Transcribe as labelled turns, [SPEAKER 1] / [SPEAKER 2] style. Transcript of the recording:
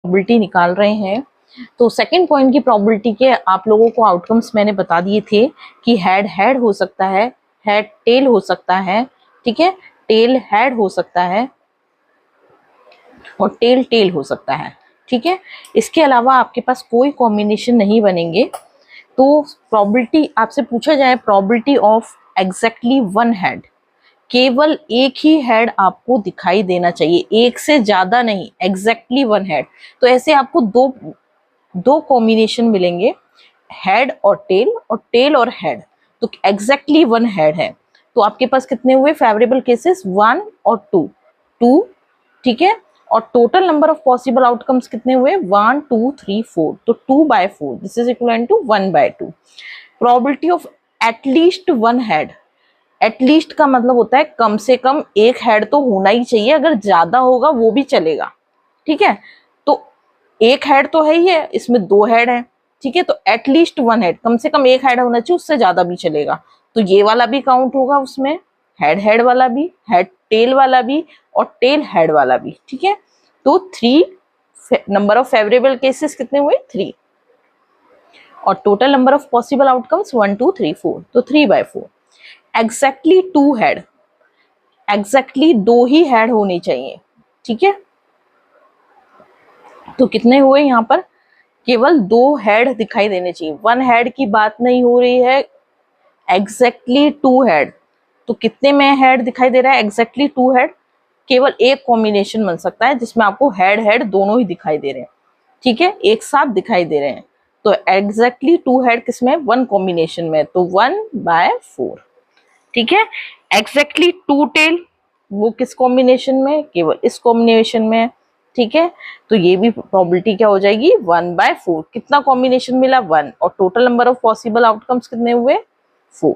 [SPEAKER 1] Probability निकाल रहे हैं। तो सेकंड पॉइंट की प्रोबेबिलिटी के आप लोगों को आउटकम्स मैंने बता दिए थे कि हेड हेड हो सकता है, हेड टेल हो सकता है, ठीक है, टेल हेड हो सकता है और टेल टेल हो सकता है, ठीक है। इसके अलावा आपके पास कोई कॉम्बिनेशन नहीं बनेंगे। तो प्रोबेबिलिटी आपसे पूछा जाए probability of exactly one head, केवल एक ही हेड आपको दिखाई देना चाहिए, एक से ज्यादा नहीं, एग्जैक्टली वन हेड। तो ऐसे आपको दो कॉम्बिनेशन मिलेंगे, हेड और टेल और हेड, तो एग्जैक्टली वन हेड है। तो आपके पास कितने हुए फेवरेबल केसेस, 1 और 2, ठीक है। और total number of possible outcomes कितने हुए, 1 2 3 4, तो 2/4, this is equal to 1/2। Probability of at least one head, at least का मतलब होता है कम से कम एक हेड तो होना ही चाहिए, अगर ज्यादा होगा वो भी चलेगा, ठीक है। तो एक हेड तो है ही है, इसमें 2 हेड है, ठीक है। तो एटलीस्ट वन हेड, कम से कम एक हेड होना चाहिए, उससे ज्यादा भी चलेगा। तो ये वाला भी काउंट होगा उसमें, हेड हेड वाला भी, हेड टेल वाला भी और टेल हेड वाला भी, ठीक है। तो 3 नंबर ऑफ फेवरेबल केसेस कितने हुए, 3, और total number of possible outcomes 1 2 3 4, तो 3/4। एग्जैक्टली 2 हेड, एग्जैक्टली 2 ही हेड होने चाहिए, ठीक है। तो कितने हुए यहाँ पर, केवल 2 हेड दिखाई देने चाहिए, वन हेड की बात नहीं हो रही है, एग्जैक्टली 2 हेड। तो कितने में हेड दिखाई दे रहा है, एग्जैक्टली 2 हेड, केवल एक कॉम्बिनेशन बन सकता है जिसमें आपको हेड हेड दोनों ही दिखाई दे रहे हैं, ठीक है, एक साथ दिखाई दे रहे हैं। तो एग्जैक्टली 2 हेड किसमें, वन कॉम्बिनेशन में, तो 1/4, ठीक है। एग्जैक्टली 2 टेल, वो किस कॉम्बिनेशन में, केवल इस कॉम्बिनेशन में, ठीक है। तो ये भी प्रोबेबिलिटी क्या हो जाएगी, 1/4। कितना कॉम्बिनेशन मिला, 1, और total number of possible outcomes कितने हुए, 4।